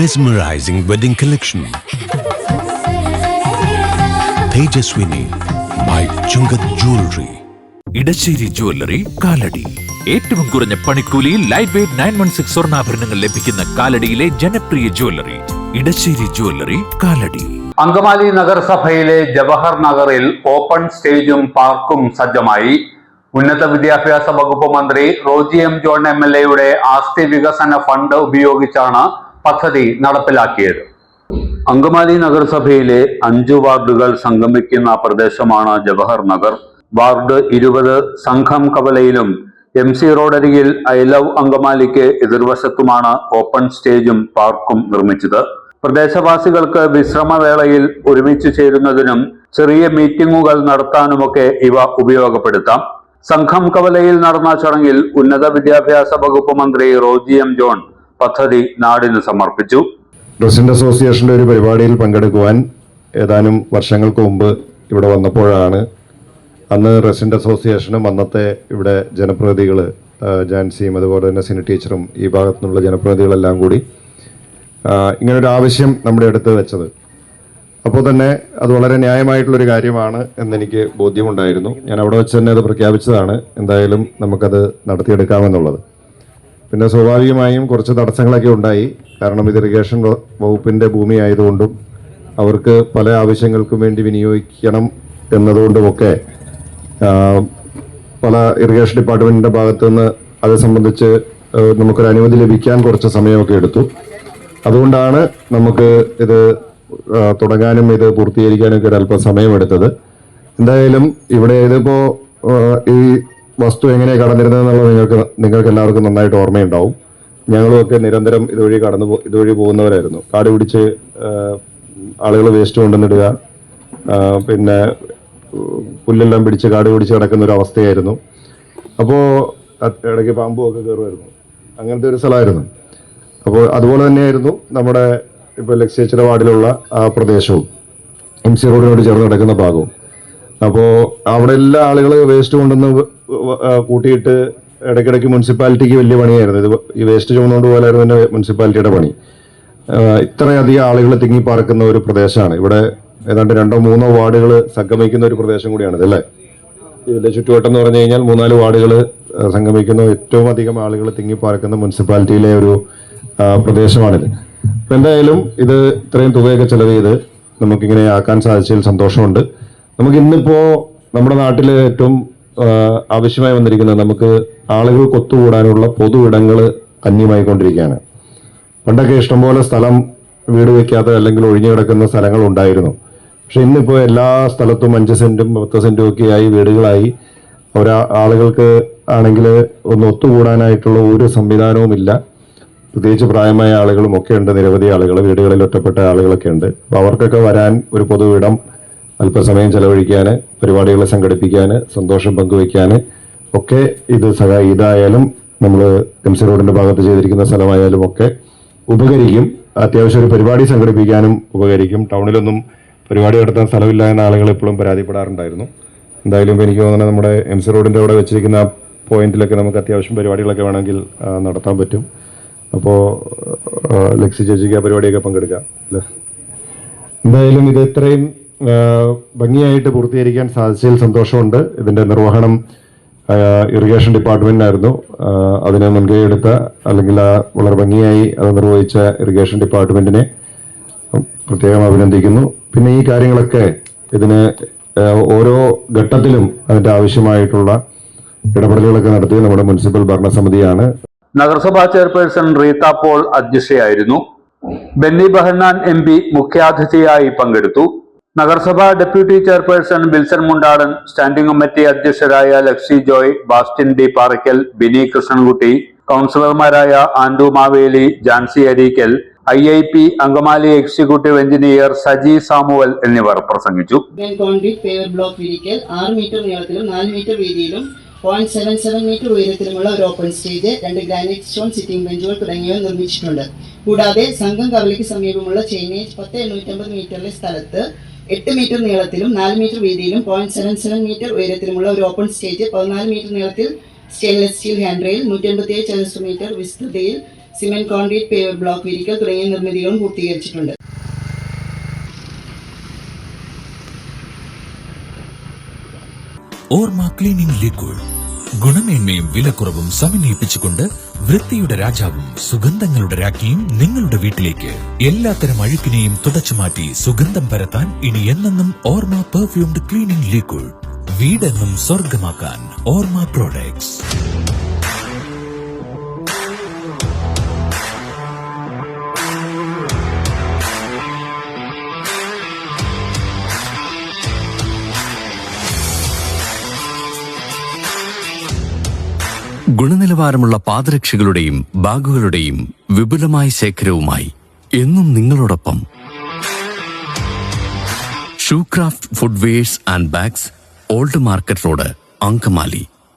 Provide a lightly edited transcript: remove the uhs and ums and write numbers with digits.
Mesmerizing wedding collection. Tejaswini by Chungat Jewelry. Edasseri jewellery Kalady. ഏറ്റവും കുറഞ്ഞ പണിക്കൂലിയിൽ ലൈറ്റ് വെയ്റ്റ് 916 സ്വർണ്ണാഭരണങ്ങൾ ലഭിക്കുന്ന കാലടിയിലെ ജനപ്രിയ ജ്വല്ലറി ഇടശ്ശേരി ജ്വല്ലറി കാലടി. അങ്കമാലി നഗരസഭയിലെ ജവഹർ നഗറിൽ ഓപ്പൺ സ്റ്റേജും പാർക്കും സജ്ജമായി. ഉന്നത വിദ്യാഭ്യാസ വകുപ്പ് മന്ത്രി റോജി എം ജോൺ MLA ആസ്തി വികസന ഫണ്ട് ഉപയോഗിച്ചാണ് പദ്ധതി നടപ്പിലാക്കിയത്. അങ്കമാലി നഗരസഭയിലെ 5 വാർഡുകൾ സംഗമിക്കുന്ന പ്രദേശമാണ് ജവഹർ നഗർ. വാർഡ് 20 സംഘം കവലയിലും MC റോഡരികിൽ ഐ ലവ് അങ്കമാലിക്ക് എതിർവശത്തുമാണ് ഓപ്പൺ സ്റ്റേജും പാർക്കും നിർമ്മിച്ചത്. പ്രദേശവാസികൾക്ക് വിശ്രമവേളയിൽ ഒരുമിച്ച് ചേരുന്നതിനും ചെറിയ മീറ്റിംഗുകൾ നടത്താനുമൊക്കെ ഇവ ഉപയോഗപ്പെടുത്താം. സംഘം കവലയിൽ നടന്ന ചടങ്ങിൽ ഉന്നത വിദ്യാഭ്യാസ വകുപ്പ് മന്ത്രി റോജി എം ജോൺ പദ്ധതി നാടിന് സമർപ്പിച്ചു. റെസിഡന്റ് അസോസിയേഷന്റെ ഒരു പരിപാടിയിൽ പങ്കെടുക്കുവാൻ ഏതാനും വർഷങ്ങൾക്ക് മുമ്പ് ഇവിടെ വന്നപ്പോഴാണ് അന്ന് റെസിഡന്റ് അസോസിയേഷനും അന്നത്തെ ഇവിടെ ജനപ്രതിനിധികൾ ജാൻസിയും അതുപോലെ തന്നെ സിനി ടീച്ചറും ഈ ഭാഗത്തു നിന്നുള്ള ജനപ്രതിനിധികളെല്ലാം കൂടി ഇങ്ങനൊരു ആവശ്യം നമ്മുടെ അടുത്ത് വെച്ചത്. അപ്പോൾ തന്നെ അത് വളരെ ന്യായമായിട്ടുള്ളൊരു കാര്യമാണ് എന്നെനിക്ക് ബോധ്യമുണ്ടായിരുന്നു. ഞാൻ അവിടെ വെച്ച് തന്നെ അത് പ്രഖ്യാപിച്ചതാണ്, എന്തായാലും നമുക്കത് നടത്തിയെടുക്കാമെന്നുള്ളത്. പിന്നെ സ്വാഭാവികമായും കുറച്ച് തടസ്സങ്ങളൊക്കെ ഉണ്ടായി. കാരണം ഇത് ഇറിഗേഷൻ വകുപ്പിൻ്റെ ഭൂമി ആയതുകൊണ്ടും അവർക്ക് പല ആവശ്യങ്ങൾക്കും വേണ്ടി വിനിയോഗിക്കണം എന്നതുകൊണ്ടുമൊക്കെ പല ഇറിഗേഷൻ ഡിപ്പാർട്ട്മെൻറ്റിൻ്റെ ഭാഗത്തു നിന്ന് അത് സംബന്ധിച്ച് നമുക്കൊരു അനുമതി ലഭിക്കാൻ കുറച്ച് സമയമൊക്കെ എടുത്തു. അതുകൊണ്ടാണ് നമുക്ക് ഇത് തുടങ്ങാനും ഇത് പൂർത്തീകരിക്കാനൊക്കെ ഒരല്പം സമയമെടുത്തത്. എന്തായാലും ഇവിടെ ഇതിപ്പോൾ ഈ വസ്തു എങ്ങനെയാണ് കടന്നിരുന്നതെന്നുള്ളത് നിങ്ങൾക്ക് എല്ലാവർക്കും നന്നായിട്ട് ഓർമ്മയുണ്ടാവും. ഞങ്ങളുമൊക്കെ നിരന്തരം ഇതുവഴി പോകുന്നവരായിരുന്നു. കാട് പിടിച്ച് ആളുകൾ വേസ്റ്റ് കൊണ്ടുവന്നിടുക, പിന്നെ പുല്ലെല്ലാം പിടിച്ച് കാട് പിടിച്ച് കിടക്കുന്ന ഒരു അവസ്ഥയായിരുന്നു. അപ്പോൾ ഇടയ്ക്ക് പാമ്പും ഒക്കെ കയറുമായിരുന്നു. അങ്ങനത്തെ ഒരു സ്ഥലമായിരുന്നു. അപ്പോൾ അതുപോലെ തന്നെയായിരുന്നു നമ്മുടെ ഇപ്പോൾ ലക്ഷ്യേച്ചിയുടെ വാർഡിലുള്ള ആ പ്രദേശവും MC റോഡിനോട് ചേർന്ന് കിടക്കുന്ന ഭാഗവും. അപ്പോൾ അവിടെ എല്ലാ ആളുകൾ വേസ്റ്റ് കൊണ്ടുവന്ന് കൂട്ടിയിട്ട് ഇടയ്ക്കിടയ്ക്ക് മുനിസിപ്പാലിറ്റിക്ക് വലിയ പണിയായിരുന്നു. ഇത് ഈ വേസ്റ്റ് ചുമന്നുകൊണ്ട് പോലായിരുന്നു തന്നെ മുനിസിപ്പാലിറ്റിയുടെ പണി. ഇത്രയധികം ആളുകൾ തിങ്ങിപ്പാർക്കുന്ന ഒരു പ്രദേശമാണ്. ഇവിടെ ഏതാണ്ട് 2-3 വാർഡുകൾ സംഗമിക്കുന്ന ഒരു പ്രദേശം കൂടിയാണിത് അല്ലേ. ഇതിൻ്റെ ചുറ്റുവട്ടം എന്ന് പറഞ്ഞു കഴിഞ്ഞാൽ 3-4 വാർഡുകൾ സംഗമിക്കുന്ന ഏറ്റവും അധികം ആളുകൾ തിങ്ങിപ്പാർക്കുന്ന മുനിസിപ്പാലിറ്റിയിലെ ഒരു പ്രദേശമാണിത്. അപ്പം എന്തായാലും ഇത് ഇത്രയും തുകയൊക്കെ ചെലവ് ചെയ്ത് നമുക്കിങ്ങനെ ആക്കാൻ സാധിച്ചതിൽ സന്തോഷമുണ്ട്. നമുക്ക് ഇന്നിപ്പോൾ നമ്മുടെ നാട്ടിൽ ഏറ്റവും ആവശ്യമായി വന്നിരിക്കുന്നത് നമുക്ക് ആളുകൾക്ക് ഒത്തുകൂടാനുള്ള പൊതു ഇടങ്ങൾ അന്യമായിക്കൊണ്ടിരിക്കുകയാണ്. പണ്ടൊക്കെ ഇഷ്ടംപോലെ സ്ഥലം വീട് വയ്ക്കാത്ത അല്ലെങ്കിൽ ഒഴിഞ്ഞു കിടക്കുന്ന സ്ഥലങ്ങൾ ഉണ്ടായിരുന്നു. പക്ഷെ ഇന്നിപ്പോൾ എല്ലാ സ്ഥലത്തും 5 സെന്റും 10 സെന്റും ഒക്കെ ആയി വീടുകളായി. ആളുകൾക്ക് ആണെങ്കിൽ ഒന്ന് ഒത്തുകൂടാനായിട്ടുള്ള ഒരു സംവിധാനവും ഇല്ല. പ്രത്യേകിച്ച് പ്രായമായ ആളുകളും ഒക്കെ ഉണ്ട്. നിരവധി ആളുകൾ വീടുകളിൽ ഒറ്റപ്പെട്ട ആളുകളൊക്കെ ഉണ്ട്. അപ്പോൾ അവർക്കൊക്കെ വരാൻ ഒരു പൊതു ഇടം, അല്പസമയം ചെലവഴിക്കാൻ, പരിപാടികൾ സംഘടിപ്പിക്കാൻ, സന്തോഷം പങ്കുവയ്ക്കാൻ ഒക്കെ ഇതായാലും നമ്മൾ MC റോഡിൻ്റെ ഭാഗത്ത് ചെയ്തിരിക്കുന്ന സ്ഥലമായാലും ഒക്കെ ഉപകരിക്കും. അത്യാവശ്യം ഒരു പരിപാടി സംഘടിപ്പിക്കാനും ഉപകരിക്കും. ടൗണിലൊന്നും പരിപാടി നടത്താൻ സ്ഥലമില്ല എന്ന ആളുകൾ എപ്പോഴും പരാതിപ്പെടാറുണ്ടായിരുന്നു. എന്തായാലും ഇപ്പോൾ എനിക്ക് തോന്നുന്നത് നമ്മുടെ MC റോഡിൻ്റെ അവിടെ വെച്ചിരിക്കുന്ന പോയിന്റിലൊക്കെ നമുക്ക് അത്യാവശ്യം പരിപാടികളൊക്കെ വേണമെങ്കിൽ നടത്താൻ പറ്റും. അപ്പോൾ ലക്ഷ്യ ചേച്ചിക്ക് ആ പരിപാടിയൊക്കെ പങ്കെടുക്കാം അല്ലേ. എന്തായാലും ഇത് ഇത്രയും ഭംഗിയായിട്ട് പൂർത്തീകരിക്കാൻ സാധിച്ചതിൽ സന്തോഷമുണ്ട്. ഇതിൻ്റെ നിർവഹണം ഇറിഗേഷൻ ഡിപ്പാർട്ട്മെന്റിനായിരുന്നു. അതിനെ മുൻകൈ എടുത്ത അല്ലെങ്കിൽ വളരെ ഭംഗിയായി അത് നിർവഹിച്ച ഇറിഗേഷൻ ഡിപ്പാർട്ട്മെന്റിനെ പ്രത്യേകം അഭിനന്ദിക്കുന്നു. പിന്നെ ഈ കാര്യങ്ങളൊക്കെ ഇതിന് ഓരോ ഘട്ടത്തിലും അതിൻ്റെ ആവശ്യമായിട്ടുള്ള ഇടപെടലുകളൊക്കെ നടത്തിയത് നമ്മുടെ മുനിസിപ്പൽ ഭരണസമിതിയാണ്. നഗരസഭാ ചെയർപേഴ്സൺ റീത്ത പോൾ അധ്യക്ഷയായിരുന്നു. ബെന്നി ബെഹന്നാൻ MP മുഖ്യാതിഥിയായി പങ്കെടുത്തു. നഗരസഭാ deputy chairperson Wilson Mundadan, standing committee അധ്യക്ഷരായ ലക്സി ജോയ്, ബാസ്റ്റിൻ D പാറയ്ക്കൽ, ബിനി കൃഷ്ണൻകുട്ടി, കൗൺസിലർമാരായ Andu Maveli, Jancy Areekal, IIP Angamaly executive engineer Saji Samuel എന്നിവർ പ്രസംഗിച്ചു. 6 മീറ്റർ നീളത്തിലും 4 മീറ്റർ വീതിയിലും 0.77 മീറ്റർ ഉയരത്തിലുമുള്ള ഒരു open stage, 2 granite stone sitting ബെഞ്ചുകൾ തുടങ്ങിയവ നിർമ്മിച്ചിട്ടുണ്ട്. കൂടാതെ സംഘം കവലയ്ക്ക് സമീപമുള്ള ചെയിനേജ് 10,850 മീറ്ററിലെ സ്ഥലത്ത് 8 മീറ്റർ നീളത്തിലും 4 മീറ്റർ വീതിയിലും 0.77 മീറ്റർ ഉയരത്തിലുമുള്ള ഒരു ഓപ്പൺ സ്റ്റേജ്, 14 മീറ്റർ നീളത്തിൽ സ്റ്റെയിൻലെസ് സ്റ്റീൽ ഹാൻഡ് റെയിൽ, 187 ചതുരശ്ര മീറ്റർ വിസ്തൃതിയിൽ സിമെന്റ് കോൺക്രീറ്റ് പേവർ ബ്ലോക്ക് വിരിക്കൽ തുടങ്ങിയ നിർമ്മിതികളും പൂർത്തീകരിച്ചിട്ടുണ്ട്. ഓർമ്മ ക്ലീനിംഗ് ലിക്വിഡ് ഗുണമേന്മയും വിലക്കുറവും സമന്വയിപ്പിച്ചുകൊണ്ട് വൃത്തിയുടെ രാജാവും സുഗന്ധങ്ങളുടെ രാജ്ഞിയും നിങ്ങളുടെ വീട്ടിലേക്ക്. എല്ലാത്തരം അഴുക്കിനെയും തുടച്ചുമാറ്റി സുഗന്ധം പരത്താൻ ഇനി എന്നെന്നും ഓർമ്മ പെർഫ്യൂംഡ് ക്ലീനിംഗ് ലിക്വിഡ്. വീടെന്നും സ്വർഗമാക്കാൻ ഓർമ്മ പ്രോഡക്ട്സ്. ഗുണനിലവാരമുള്ള പാദരക്ഷകളുടെയും ബാഗുകളുടെയും വിപുലമായ ശേഖരവുമായി എന്നും നിങ്ങളോടൊപ്പം shoecraft footwears and bags, old market road, Angamaly.